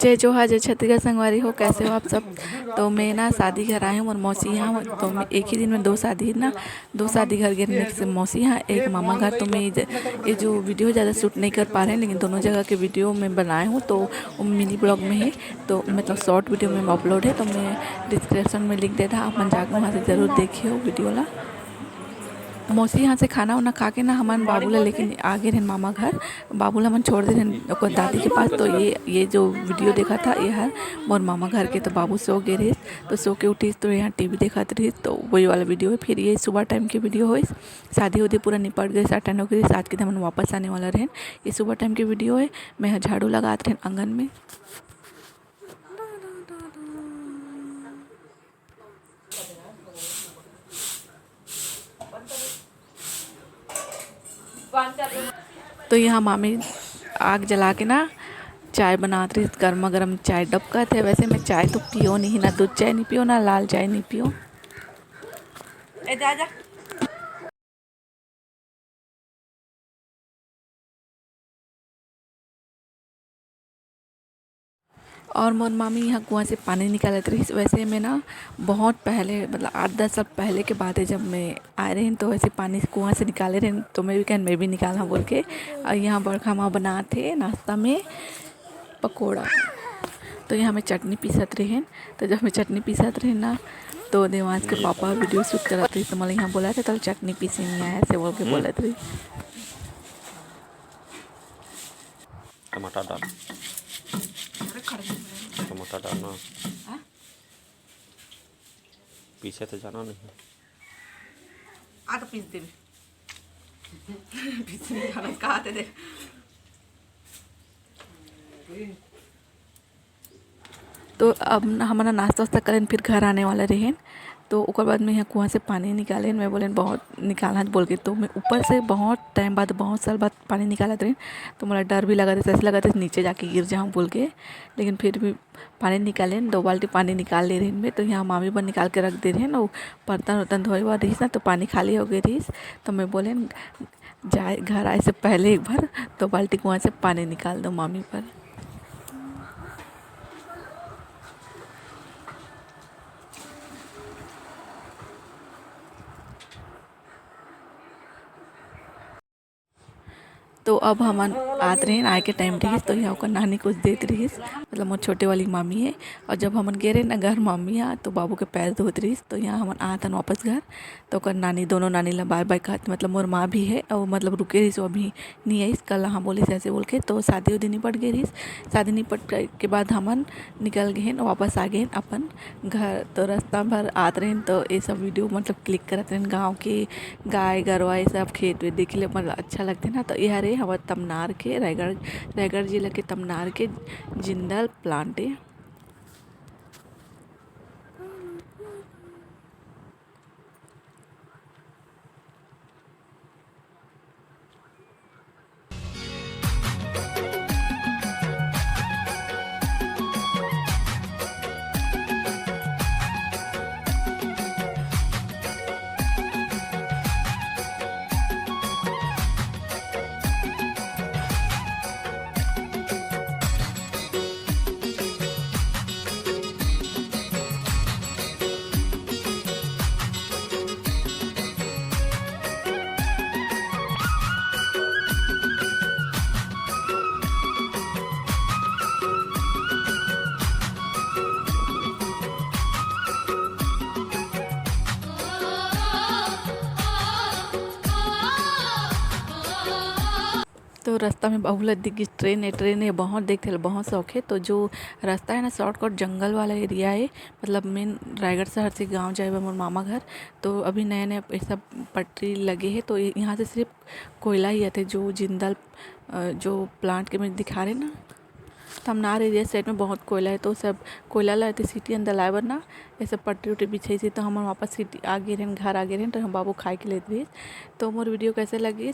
जय जोहार, जय छत्तीसगढ़ संगवारी हो। कैसे हो आप सब। तो मैं ना शादी घर आए हूँ और मौसी यहाँ, तो मैं एक ही दिन में दो शादी घर गए, एक से मौसी यहाँ, एक मामा घर। तो मैं ये जो वीडियो ज़्यादा शूट नहीं कर पा रहे हैं, लेकिन दोनों जगह के वीडियो मैं बनाए हूँ, तो वो मिनी ब्लॉग में है, तो मतलब शॉर्ट वीडियो में अपलोड है। तो मैं डिस्क्रिप्शन में लिंक दे रहा, आप मन जाकर वहाँ से ज़रूर देखिए वीडियो ला। मौसी यहाँ से खाना वाना खा के ना हमारे बाबूला लेकिन आगे रहन मामा घर, बाबूला मन छोड़ दे रहन ओकर दादी के पास। तो ये जो वीडियो देखा था ये हर मोर मामा घर के। तो बाबू सो गए रही, तो सो के उठी तो यहाँ टीवी देखत रही, तो वही वाला वीडियो है। फिर ये सुबह टाइम की वीडियो है, शादी उदी पूरा निपट गई, अटेंड हो गई, आज के दिन वापस आने वाला रहन। ये सुबह टाइम की वीडियो है, मैं झाड़ू लगाते रहन आंगन में। तो यहाँ मामी आग जला के ना चाय बनाते रही, गर्मा गर्म चाय डबका थे। वैसे मैं चाय तो पियो नहीं, ना दूध चाय नहीं पियो, ना लाल चाय नहीं पियो। जा और मोर मामी यहाँ कुआं से पानी निकालती रही। वैसे मैं ना बहुत पहले मतलब 8-10 साल पहले के बात है, जब मैं आए रहे तो वैसे पानी कुआं से निकाले रहे, तो मैं भी निकाला बोल के। और यहाँ बड़खा माँ बनाते नाश्ता में पकौड़ा। तो यहाँ मैं चटनी पीसत रही। तो जब मैं चटनी पीसत रही ना, तो देवांश के पापा वीडियो शूट करत रही, तो मैं यहाँ बोला था तल चटनी पीसे नहीं आया ऐसे बोल के बोलत रही। टमाटर डाल, टमाटर डालना, पीछे तो जाना नहीं। आ तो पीस दे पीस नहीं जाना कहा दे। तो अब हमारा नाश्ता वास्ता करें, फिर घर आने वाला रहे। तो उसके बाद में यहाँ कुआं से पानी निकाले, मैं बोले बहुत निकालना बोल के। तो मैं ऊपर से बहुत टाइम बाद, बहुत साल बाद पानी निकाला रहे, तो मुझे डर भी लगा था, ऐसे लगा था नीचे जाके गिर जाऊँ बोल के। लेकिन फिर भी पानी निकाले, 2 बाल्टी पानी निकाल ले रही मैं। तो यहाँ मामी पर निकाल के रख दे रहे हैं ना, बर्तन वर्तन धोए हुआ रही ना, तो पानी खाली हो गई रही। तो मैं बोले जाए घर आए से पहले एक बार 2 बाल्टी कुआं से पानी निकाल दो मामी पर। तो अब हम आते रहे आए के टाइम रही, तो यहाँ ओकर नानी कुछ देती रही, मतलब मोर छोटे वाली मामी है। और जब हम गए रहे ना घर मामी यहाँ, तो बाबू के पैर धोत रही। तो यहाँ हम आतन वापस घर, तो ओकर नानी दोनों नानी ला बाय बाय कहते, मतलब मोर माँ भी है और मतलब रुके रही, सो अभी नहीं आई कल हाँ बोली ऐसे बोल के। तो शादी उदी निपट गई रही, शादी निपट के बाद हमन निकल गए वापस आ गए अपन घर। तो रास्ता भर आते रहे, तो ये सब वीडियो मतलब क्लिक करते रहे, गाँव के गाय गरवा ये सब खेत वेत देख ले मतलब अच्छा लगते ना। तो यह रे हमारे तमनार के रायगढ़ जिला के तमनार के जिंदल प्लांट है। तो रास्ता में बहुला दिख ट्रेन है बहुत देखते हैं, बहुत शौक है। तो जो रास्ता है ना शॉर्टकट जंगल वाला एरिया है, मतलब मेन रायगढ़ शहर से गांव जाए मोर मामा घर। तो अभी नए नए ऐसा पटरी लगे है, तो यहाँ से सिर्फ कोयला ही आते, जो जिंदल जो प्लांट के में दिखा रहे ना तमनार एरिया साइड में बहुत कोयला है। तो सब कोयला लाते सिटी अंदर लाए बर ना, ऐसे पट्टी उट्टी बिछाई से। तो हम वापस सिटी आ गए रहन, घर आ गए रहन, तो हम बाबू खाए के लेते। तो मोर वीडियो कैसे लगी